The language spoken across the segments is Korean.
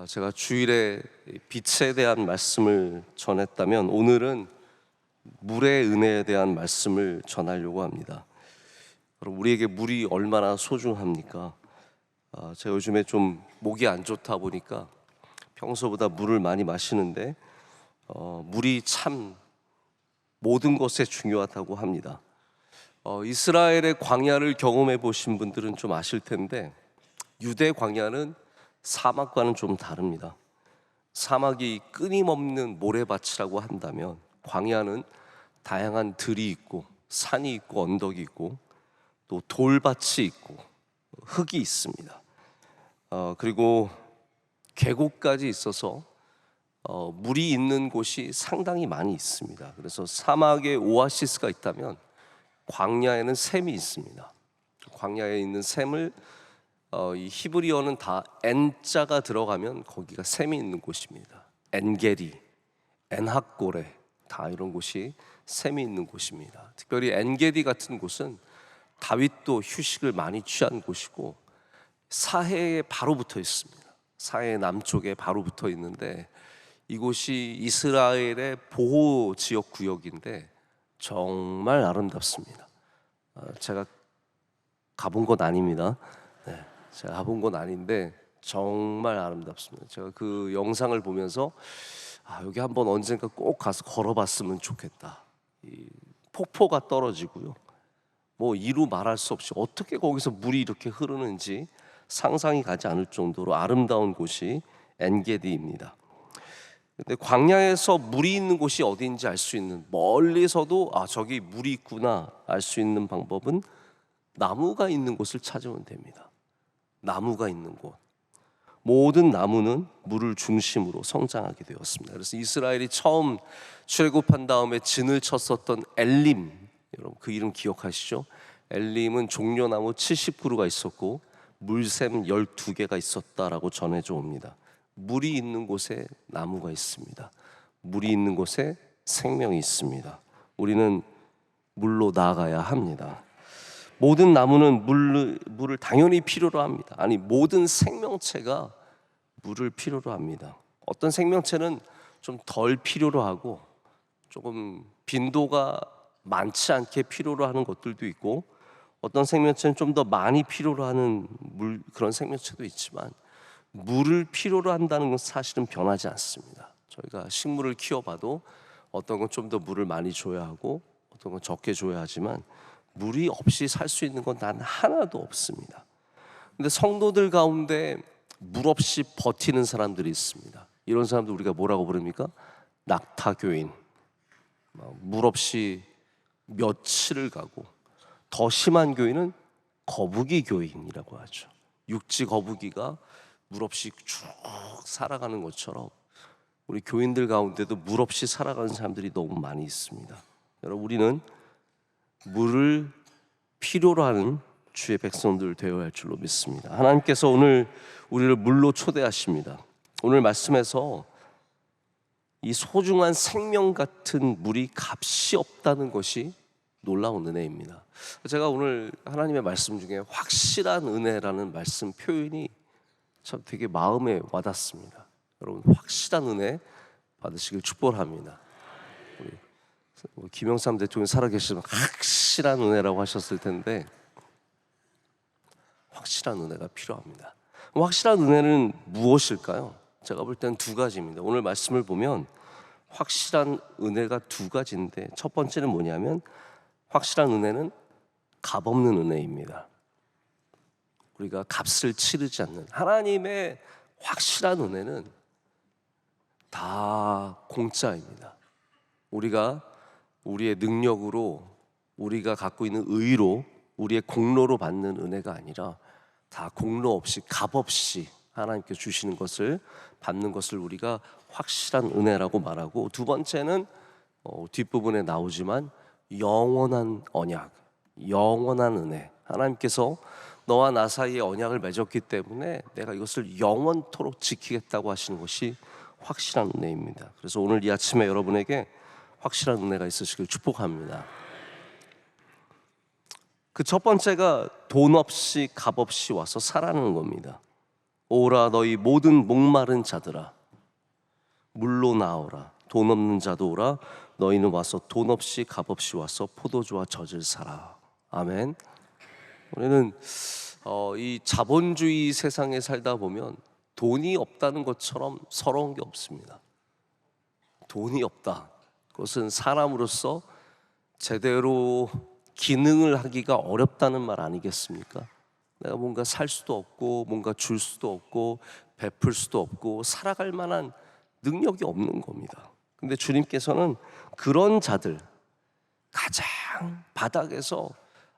제가 주일에 빛에 대한 말씀을 전했다면 오늘은 물의 은혜에 대한 말씀을 전하려고 합니다. 여러분, 우리에게 물이 얼마나 소중합니까? 제가 요즘에 좀 목이 안 좋다 보니까 평소보다 물을 많이 마시는데 물이 참 모든 것에 중요하다고 합니다. 이스라엘의 광야를 경험해 보신 분들은 좀 아실 텐데 유대 광야는 사막과는 좀 다릅니다. 사막이 끊임없는 모래밭이라고 한다면 광야는 다양한 들이 있고 산이 있고 언덕이 있고 또 돌밭이 있고 흙이 있습니다. 그리고 계곡까지 있어서 물이 있는 곳이 상당히 많이 있습니다. 그래서 사막에 오아시스가 있다면 광야에는 샘이 있습니다. 광야에 있는 샘을 이 히브리어는 다 N자가 들어가면 거기가 샘이 있는 곳입니다. 엔게리, 엔학고레 다 이런 곳이 샘이 있는 곳입니다. 특별히 엔게디 같은 곳은 다윗도 휴식을 많이 취한 곳이고 사해에 바로 붙어 있습니다. 사해 남쪽에 바로 붙어 있는데 이곳이 이스라엘의 보호 지역 구역인데 정말 아름답습니다. 제가 가본 건 아닙니다. 네, 제가 가본 건 아닌데 정말 아름답습니다. 제가 그 영상을 보면서 여기 한번 언젠가 꼭 가서 걸어봤으면 좋겠다. 이 폭포가 떨어지고요. 뭐 이루 말할 수 없이 어떻게 거기서 물이 이렇게 흐르는지 상상이 가지 않을 정도로 아름다운 곳이 엔게디입니다. 근데 광야에서 물이 있는 곳이 어디인지 알 수 있는, 멀리서도 저기 물이 있구나 알 수 있는 방법은 나무가 있는 곳을 찾으면 됩니다. 나무가 있는 곳. 모든 나무는 물을 중심으로 성장하게 되었습니다. 그래서 이스라엘이 처음 출애굽한 다음에 진을 쳤었던 엘림, 여러분 그 이름 기억하시죠? 엘림은 종려나무 70그루가 있었고 물샘 12개가 있었다라고 전해져 옵니다. 물이 있는 곳에 나무가 있습니다. 물이 있는 곳에 생명이 있습니다. 우리는 물로 나아가야 합니다. 모든 나무는 물을 당연히 필요로 합니다. 아니, 모든 생명체가 물을 필요로 합니다. 어떤 생명체는 좀 덜 필요로 하고 조금 빈도가 많지 않게 필요로 하는 것들도 있고 어떤 생명체는 좀 더 많이 필요로 하는 그런 생명체도 있지만 물을 필요로 한다는 건 사실은 변하지 않습니다. 저희가 식물을 키워봐도 어떤 건 좀 더 물을 많이 줘야 하고 어떤 건 적게 줘야 하지만 물이 없이 살 수 있는 건 단 하나도 없습니다. 근데 성도들 가운데 물 없이 버티는 사람들이 있습니다. 이런 사람들 우리가 뭐라고 부릅니까? 낙타교인. 물 없이 며칠을 가고 더 심한 교인은 거북이 교인이라고 하죠. 육지 거북이가 물 없이 쭉 살아가는 것처럼 우리 교인들 가운데도 물 없이 살아가는 사람들이 너무 많이 있습니다. 여러분, 우리는 물을 필요로 하는 주의 백성들 되어야 할 줄로 믿습니다. 하나님께서 오늘 우리를 물로 초대하십니다. 오늘 말씀에서 이 소중한 생명 같은 물이 값이 없다는 것이 놀라운 은혜입니다. 제가 오늘 하나님의 말씀 중에 확실한 은혜라는 말씀 표현이 참 되게 마음에 와닿습니다. 여러분, 확실한 은혜 받으시길 축복합니다. 우리 김영삼 대통령 살아계시면 확실한 은혜라고 하셨을 텐데 확실한 은혜가 필요합니다. 확실한 은혜는 무엇일까요? 제가 볼 때는 두 가지입니다. 오늘 말씀을 보면 확실한 은혜가 두 가지인데 첫 번째는 뭐냐면 확실한 은혜는 값없는 은혜입니다. 우리가 값을 치르지 않는 하나님의 확실한 은혜는 다 공짜입니다. 우리가 우리의 능력으로 우리가 갖고 있는 의로 우리의 공로로 받는 은혜가 아니라 다 공로 없이 값 없이 하나님께 주시는 것을 받는 것을 우리가 확실한 은혜라고 말하고 두 번째는 뒷부분에 나오지만 영원한 언약, 영원한 은혜. 하나님께서 너와 나 사이에 언약을 맺었기 때문에 내가 이것을 영원토록 지키겠다고 하시는 것이 확실한 은혜입니다. 그래서 오늘 이 아침에 여러분에게 확실한 은혜가 있으시길 축복합니다. 그 첫 번째가 돈 없이 값 없이 와서 살아가는 겁니다. 오라 너희 모든 목마른 자들아 물로 나오라. 돈 없는 자도 오라. 너희는 와서 돈 없이 값 없이 와서 포도주와 젖을 사라. 아멘. 우리는 이 자본주의 세상에 살다 보면 돈이 없다는 것처럼 서러운 게 없습니다. 돈이 없다. 그것은 사람으로서 제대로 기능을 하기가 어렵다는 말 아니겠습니까? 내가 뭔가 살 수도 없고 뭔가 줄 수도 없고 베풀 수도 없고 살아갈 만한 능력이 없는 겁니다. 근데 주님께서는 그런 자들, 가장 바닥에서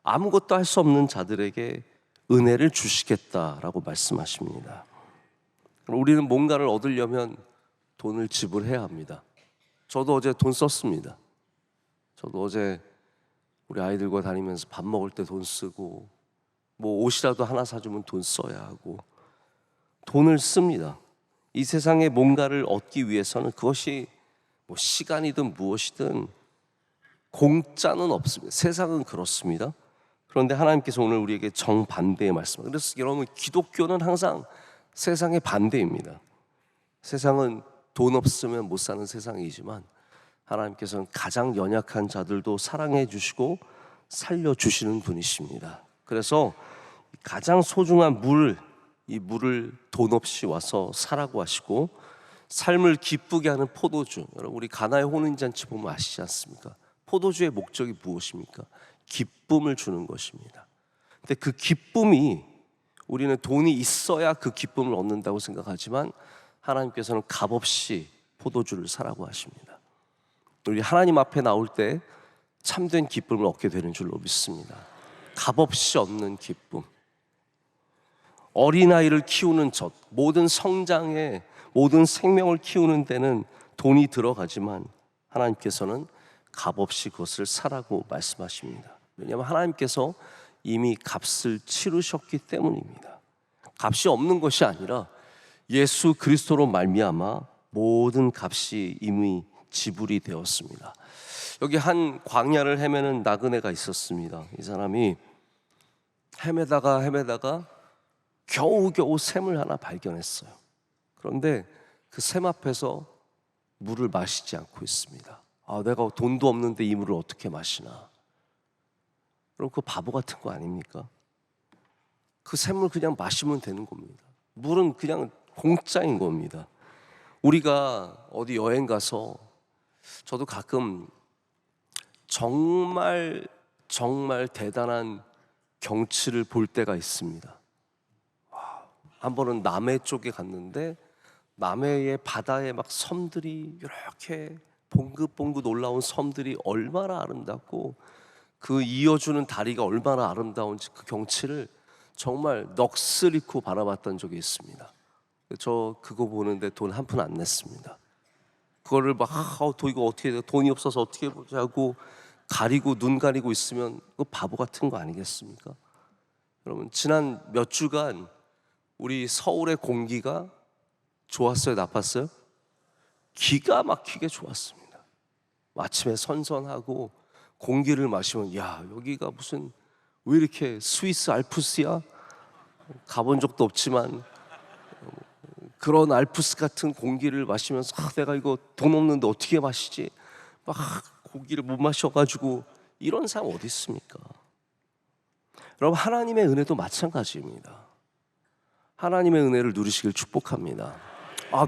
아무것도 할 수 없는 자들에게 은혜를 주시겠다라고 말씀하십니다. 우리는 뭔가를 얻으려면 돈을 지불해야 합니다. 저도 어제 돈 썼습니다. 저도 어제 우리 아이들과 다니면서 밥 먹을 때 돈 쓰고 뭐 옷이라도 하나 사주면 돈 써야 하고 돈을 씁니다. 이 세상에 뭔가를 얻기 위해서는 그것이 뭐 시간이든 무엇이든 공짜는 없습니다. 세상은 그렇습니다. 그런데 하나님께서 오늘 우리에게 정반대의 말씀. 그래서 여러분, 기독교는 항상 세상의 반대입니다. 세상은 돈 없으면 못 사는 세상이지만 하나님께서는 가장 연약한 자들도 사랑해 주시고 살려 주시는 분이십니다. 그래서 가장 소중한 이 물을 돈 없이 와서 사라고 하시고 삶을 기쁘게 하는 포도주. 여러분, 우리 가나의 혼인잔치 보면 아시지 않습니까? 포도주의 목적이 무엇입니까? 기쁨을 주는 것입니다. 근데 그 기쁨이, 우리는 돈이 있어야 그 기쁨을 얻는다고 생각하지만 하나님께서는 값없이 포도주를 사라고 하십니다. 우리 하나님 앞에 나올 때 참된 기쁨을 얻게 되는 줄로 믿습니다. 값없이 얻는 기쁨. 어린아이를 키우는 젖, 모든 성장에, 모든 생명을 키우는 데는 돈이 들어가지만 하나님께서는 값없이 그것을 사라고 말씀하십니다. 왜냐하면 하나님께서 이미 값을 치르셨기 때문입니다. 값이 없는 것이 아니라 예수 그리스도로 말미암아 모든 값이 이미 지불이 되었습니다. 여기 한 광야를 헤매는 나그네가 있었습니다. 이 사람이 헤매다가 겨우겨우 샘을 하나 발견했어요. 그런데 그 샘 앞에서 물을 마시지 않고 있습니다. 내가 돈도 없는데 이 물을 어떻게 마시나. 그럼 그 바보 같은 거 아닙니까? 그 샘물 그냥 마시면 되는 겁니다. 물은 그냥 공짜인 겁니다. 우리가 어디 여행 가서, 저도 가끔 정말 대단한 경치를 볼 때가 있습니다. 한 번은 남해 쪽에 갔는데 남해의 바다에 막 섬들이 이렇게 봉긋봉긋 올라온 섬들이 얼마나 아름답고 그 이어주는 다리가 얼마나 아름다운지 그 경치를 정말 넋을 잃고 바라봤던 적이 있습니다. 저 그거 보는데 돈 한 푼 안 냈습니다. 그거를 막 이거 어떻게 돼? 돈이 없어서 어떻게 보자고 가리고 눈 가리고 있으면 그 바보 같은 거 아니겠습니까? 여러분, 지난 몇 주간 우리 서울의 공기가 좋았어요, 나빴어요? 기가 막히게 좋았습니다. 아침에 선선하고 공기를 마시면 여기가 무슨 왜 이렇게 스위스 알프스야? 가본 적도 없지만 그런 알프스 같은 공기를 마시면서 내가 이거 돈 없는데 어떻게 마시지? 막 고기를 못 마셔가지고 이런 사람 어디 있습니까? 여러분, 하나님의 은혜도 마찬가지입니다. 하나님의 은혜를 누리시길 축복합니다.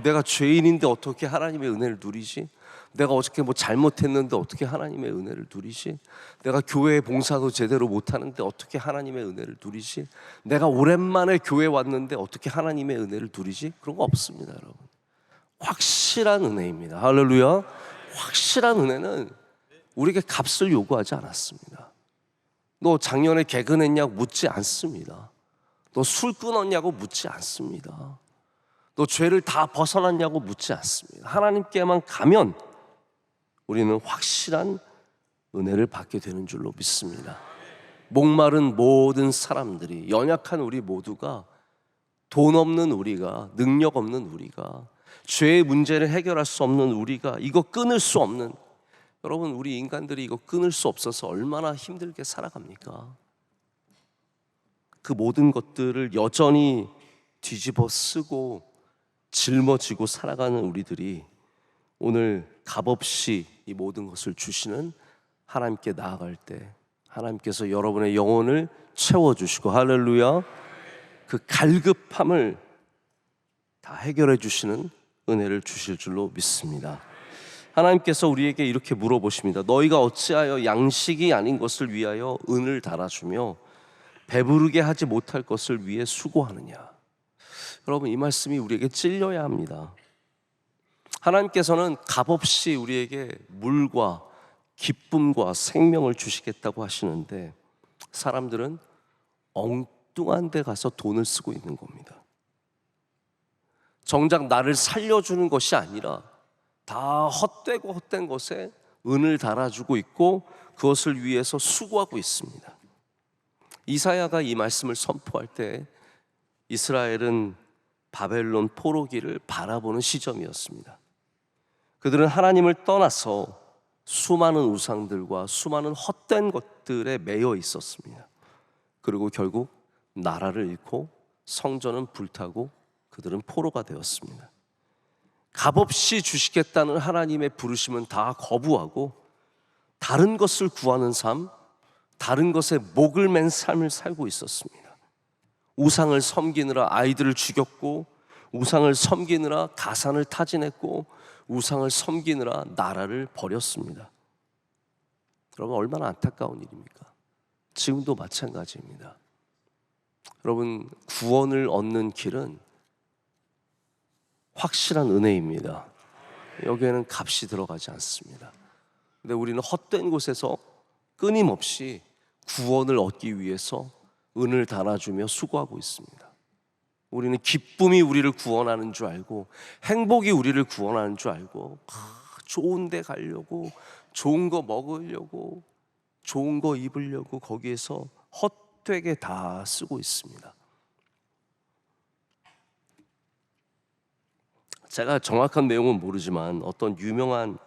내가 죄인인데 어떻게 하나님의 은혜를 누리지? 내가 어저께 뭐 잘못했는데 어떻게 하나님의 은혜를 누리지? 내가 교회 봉사도 제대로 못하는데 어떻게 하나님의 은혜를 누리지? 내가 오랜만에 교회 왔는데 어떻게 하나님의 은혜를 누리지? 그런 거 없습니다, 여러분. 확실한 은혜입니다. 할렐루야. 확실한 은혜는 우리에게 값을 요구하지 않았습니다. 너 작년에 개근했냐고 묻지 않습니다. 너 술 끊었냐고 묻지 않습니다. 너 죄를 다 벗어났냐고 묻지 않습니다. 하나님께만 가면 우리는 확실한 은혜를 받게 되는 줄로 믿습니다. 목마른 모든 사람들이, 연약한 우리 모두가, 돈 없는 우리가, 능력 없는 우리가, 죄의 문제를 해결할 수 없는 우리가, 이거 끊을 수 없는, 여러분, 우리 인간들이 이거 끊을 수 없어서 얼마나 힘들게 살아갑니까? 그 모든 것들을 여전히 뒤집어 쓰고 짊어지고 살아가는 우리들이 오늘 값없이 이 모든 것을 주시는 하나님께 나아갈 때 하나님께서 여러분의 영혼을 채워주시고, 할렐루야, 그 갈급함을 다 해결해 주시는 은혜를 주실 줄로 믿습니다. 하나님께서 우리에게 이렇게 물어보십니다. 너희가 어찌하여 양식이 아닌 것을 위하여 은을 달아주며 배부르게 하지 못할 것을 위해 수고하느냐. 여러분, 이 말씀이 우리에게 찔려야 합니다. 하나님께서는 값없이 우리에게 물과 기쁨과 생명을 주시겠다고 하시는데 사람들은 엉뚱한 데 가서 돈을 쓰고 있는 겁니다. 정작 나를 살려주는 것이 아니라 다 헛되고 헛된 것에 은을 달아주고 있고 그것을 위해서 수고하고 있습니다. 이사야가 이 말씀을 선포할 때 이스라엘은 바벨론 포로기를 바라보는 시점이었습니다. 그들은 하나님을 떠나서 수많은 우상들과 수많은 헛된 것들에 매여 있었습니다. 그리고 결국 나라를 잃고 성전은 불타고 그들은 포로가 되었습니다. 값없이 주시겠다는 하나님의 부르심은 다 거부하고 다른 것을 구하는 삶, 다른 것에 목을 맨 삶을 살고 있었습니다. 우상을 섬기느라 아이들을 죽였고, 우상을 섬기느라 가산을 타진했고, 우상을 섬기느라 나라를 버렸습니다. 여러분, 얼마나 안타까운 일입니까? 지금도 마찬가지입니다. 여러분, 구원을 얻는 길은 확실한 은혜입니다. 여기에는 값이 들어가지 않습니다. 근데 우리는 헛된 곳에서 끊임없이 구원을 얻기 위해서 은을 달아주며 수고하고 있습니다. 우리는 기쁨이 우리를 구원하는 줄 알고, 행복이 우리를 구원하는 줄 알고, 좋은 데 가려고, 좋은 거 먹으려고, 좋은 거 입으려고 거기에서 헛되게 다 쓰고 있습니다. 제가 정확한 내용은 모르지만 어떤 유명한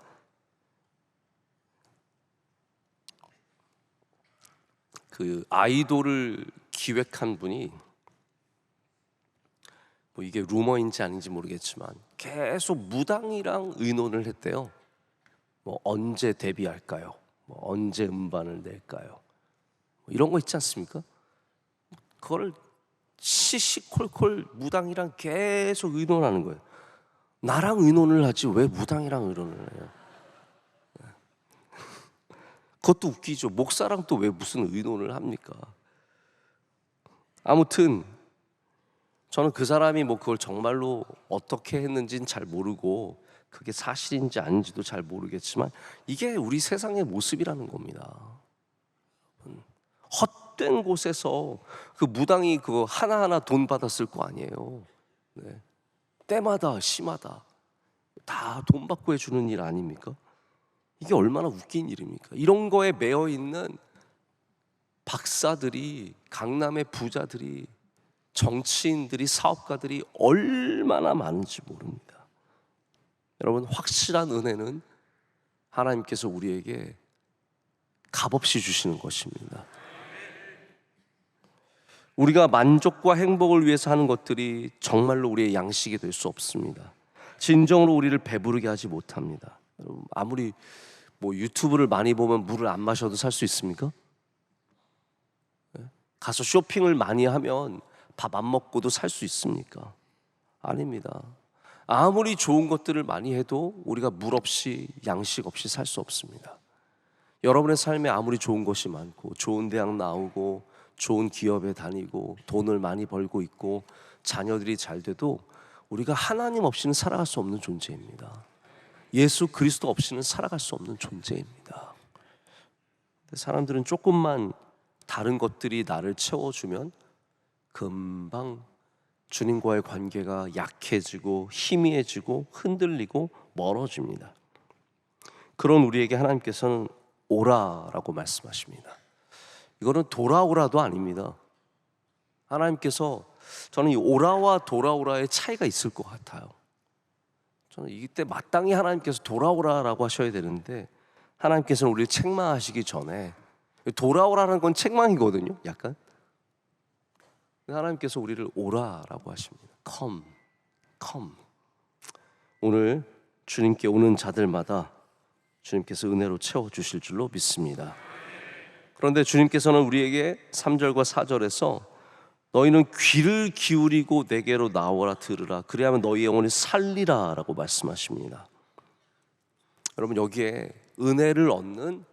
그 아이돌을 기획한 분이, 뭐 이게 루머인지 아닌지 모르겠지만 계속 무당이랑 의논을 했대요. 뭐 언제 데뷔할까요? 뭐 언제 음반을 낼까요? 뭐 이런 거 있지 않습니까? 그걸 시시콜콜 무당이랑 계속 의논하는 거예요. 나랑 의논을 하지 왜 무당이랑 의논을 해요? 그것도 웃기죠. 목사랑 또 왜 무슨 의논을 합니까? 아무튼 저는 그 사람이 뭐 그걸 정말로 어떻게 했는지는 잘 모르고 그게 사실인지 아닌지도 잘 모르겠지만 이게 우리 세상의 모습이라는 겁니다. 헛된 곳에서 그 무당이 그거 하나하나 돈 받았을 거 아니에요. 네. 때마다 시마다 다 돈 받고 해주는 일 아닙니까? 이게 얼마나 웃긴 일입니까? 이런 거에 매여 있는 박사들이, 강남의 부자들이, 정치인들이, 사업가들이 얼마나 많은지 모릅니다. 여러분, 확실한 은혜는 하나님께서 우리에게 값없이 주시는 것입니다. 우리가 만족과 행복을 위해서 하는 것들이 정말로 우리의 양식이 될 수 없습니다. 진정으로 우리를 배부르게 하지 못합니다. 여러분, 아무리 뭐 유튜브를 많이 보면 물을 안 마셔도 살 수 있습니까? 가서 쇼핑을 많이 하면 밥 안 먹고도 살 수 있습니까? 아닙니다. 아무리 좋은 것들을 많이 해도 우리가 물 없이, 양식 없이 살 수 없습니다. 여러분의 삶에 아무리 좋은 것이 많고 좋은 대학 나오고 좋은 기업에 다니고 돈을 많이 벌고 있고 자녀들이 잘 돼도 우리가 하나님 없이는 살아갈 수 없는 존재입니다. 예수 그리스도 없이는 살아갈 수 없는 존재입니다. 근데 사람들은 조금만 다른 것들이 나를 채워주면 금방 주님과의 관계가 약해지고 희미해지고 흔들리고 멀어집니다. 그런 우리에게 하나님께서는 오라라고 말씀하십니다. 이거는 돌아오라도 아닙니다. 하나님께서, 저는 이 오라와 돌아오라의 차이가 있을 것 같아요. 저는 이때 마땅히 하나님께서 돌아오라라고 하셔야 되는데 하나님께서는 우리를 책망하시기 전에, 돌아오라는 건 책망이거든요. 약간 하나님께서 우리를 오라라고 하십니다. Come, come. 오늘 주님께 오는 자들마다 주님께서 은혜로 채워주실 줄로 믿습니다. 그런데 주님께서는 우리에게 3절과 4절에서 너희는 귀를 기울이고 내게로 나오라 들으라 그리하면 너희 영혼이 살리라 라고 말씀하십니다. 여러분, 여기에 은혜를 얻는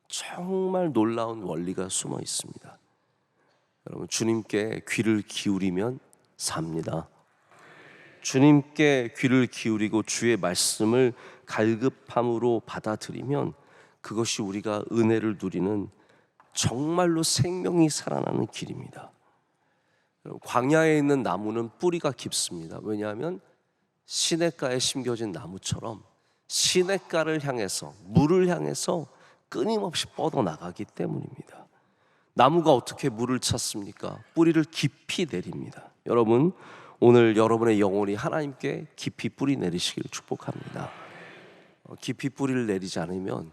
정말 놀라운 원리가 숨어 있습니다. 여러분, 주님께 귀를 기울이면 삽니다. 주님께 귀를 기울이고 주의 말씀을 갈급함으로 받아들이면 그것이 우리가 은혜를 누리는 정말로 생명이 살아나는 길입니다. 광야에 있는 나무는 뿌리가 깊습니다. 왜냐하면 시냇가에 심겨진 나무처럼 시냇가를 향해서, 물을 향해서 끊임없이 뻗어나가기 때문입니다. 나무가 어떻게 물을 찾습니까? 뿌리를 깊이 내립니다. 여러분, 오늘 여러분의 영혼이 하나님께 깊이 뿌리 내리시기를 축복합니다. 깊이 뿌리를 내리지 않으면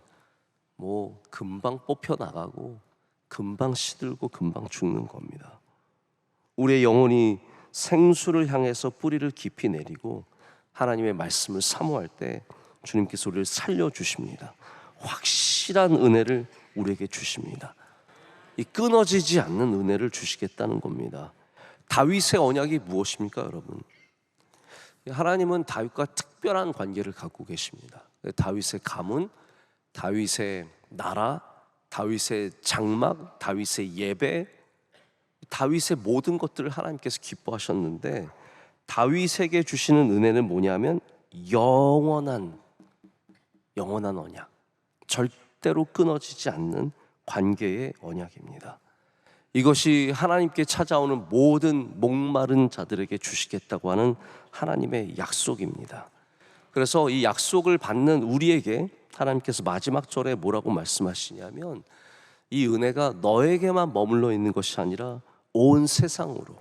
금방 뽑혀 나가고 금방 시들고 금방 죽는 겁니다. 우리의 영혼이 생수를 향해서 뿌리를 깊이 내리고 하나님의 말씀을 사모할 때 주님께서 우리를 살려주십니다. 확실한 은혜를 우리에게 주십니다. 이 끊어지지 않는 은혜를 주시겠다는 겁니다. 다윗의 언약이 무엇입니까, 여러분? 하나님은 다윗과 특별한 관계를 갖고 계십니다. 다윗의 가문, 다윗의 나라, 다윗의 장막, 다윗의 예배, 다윗의 모든 것들을 하나님께서 기뻐하셨는데 다윗에게 주시는 은혜는 뭐냐면 영원한 언약, 절대로 끊어지지 않는 관계의 언약입니다. 이것이 하나님께 찾아오는 모든 목마른 자들에게 주시겠다고 하는 하나님의 약속입니다. 그래서 이 약속을 받는 우리에게 하나님께서 마지막 절에 뭐라고 말씀하시냐면 이 은혜가 너에게만 머물러 있는 것이 아니라 온 세상으로.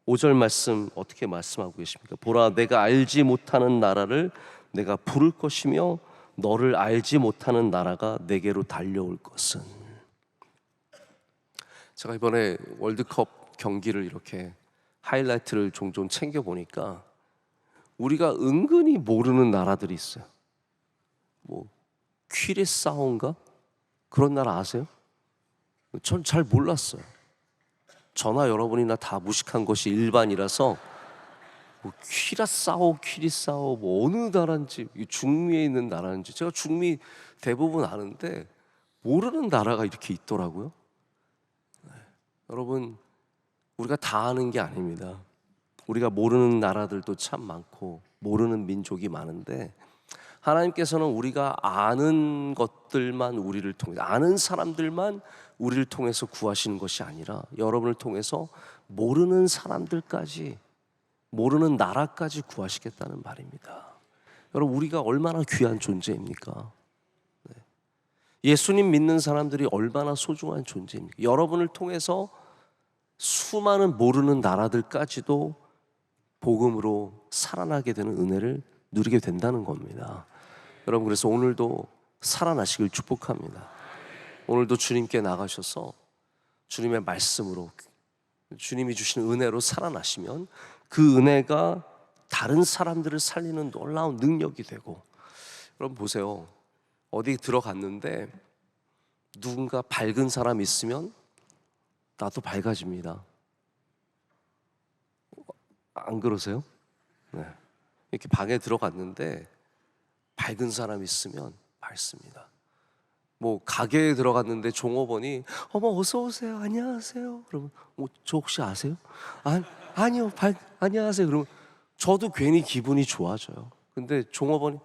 5절 말씀 어떻게 말씀하고 계십니까? 보라, 내가 알지 못하는 나라를 내가 부를 것이며 너를 알지 못하는 나라가 내게로 달려올 것은. 제가 이번에 월드컵 경기를 이렇게 하이라이트를 종종 챙겨보니까 우리가 은근히 모르는 나라들이 있어요. 퀴리사오인가? 그런 나라 아세요? 전 잘 몰랐어요. 저나 여러분이나 다 무식한 것이 일반이라서 퀴리사오 어느 나라인지, 중미에 있는 나라인지, 제가 중미 대부분 아는데 모르는 나라가 이렇게 있더라고요. 여러분, 우리가 다 아는 게 아닙니다. 우리가 모르는 나라들도 참 많고 모르는 민족이 많은데 하나님께서는 우리가 아는 것들만 우리를 통해, 아는 사람들만 우리를 통해서 구하시는 것이 아니라 여러분을 통해서 모르는 사람들까지, 모르는 나라까지 구하시겠다는 말입니다. 여러분, 우리가 얼마나 귀한 존재입니까? 예수님 믿는 사람들이 얼마나 소중한 존재입니까? 여러분을 통해서 수많은 모르는 나라들까지도 복음으로 살아나게 되는 은혜를 누리게 된다는 겁니다. 여러분, 그래서 오늘도 살아나시길 축복합니다. 오늘도 주님께 나가셔서 주님의 말씀으로, 주님이 주시는 은혜로 살아나시면 그 은혜가 다른 사람들을 살리는 놀라운 능력이 되고, 여러분 보세요. 어디 들어갔는데 누군가 밝은 사람이 있으면 나도 밝아집니다. 안 그러세요? 네. 이렇게 방에 들어갔는데 밝은 사람이 있으면 밝습니다. 가게에 들어갔는데 종업원이 어머 어서 오세요, 안녕하세요. 그러면 저 혹시 아세요? 아니요, 안녕하세요. 그러면 저도 괜히 기분이 좋아져요. 근데 종업원이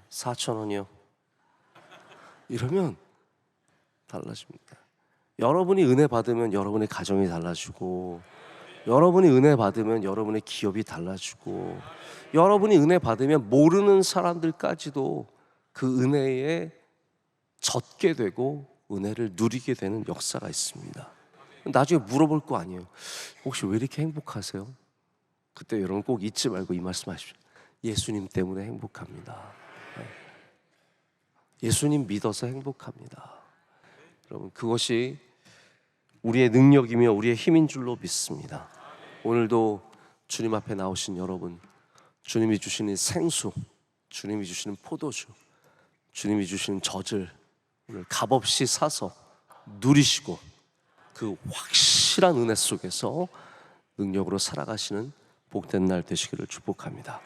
4,000원이요. 이러면 달라집니다. 여러분이 은혜 받으면 여러분의 가정이 달라지고, 여러분이 은혜 받으면 여러분의 기업이 달라지고, 여러분이 은혜 받으면 모르는 사람들까지도 그 은혜에 젖게 되고 은혜를 누리게 되는 역사가 있습니다. 나중에 물어볼 거 아니에요. 혹시 왜 이렇게 행복하세요? 그때 여러분 꼭 잊지 말고 이 말씀하십시오. 예수님 때문에 행복합니다. 예수님 믿어서 행복합니다. 여러분, 그것이 우리의 능력이며 우리의 힘인 줄로 믿습니다. 오늘도 주님 앞에 나오신 여러분, 주님이 주시는 생수, 주님이 주시는 포도주, 주님이 주시는 젖을 오늘 값없이 사서 누리시고 그 확실한 은혜 속에서 능력으로 살아가시는 복된 날 되시기를 축복합니다.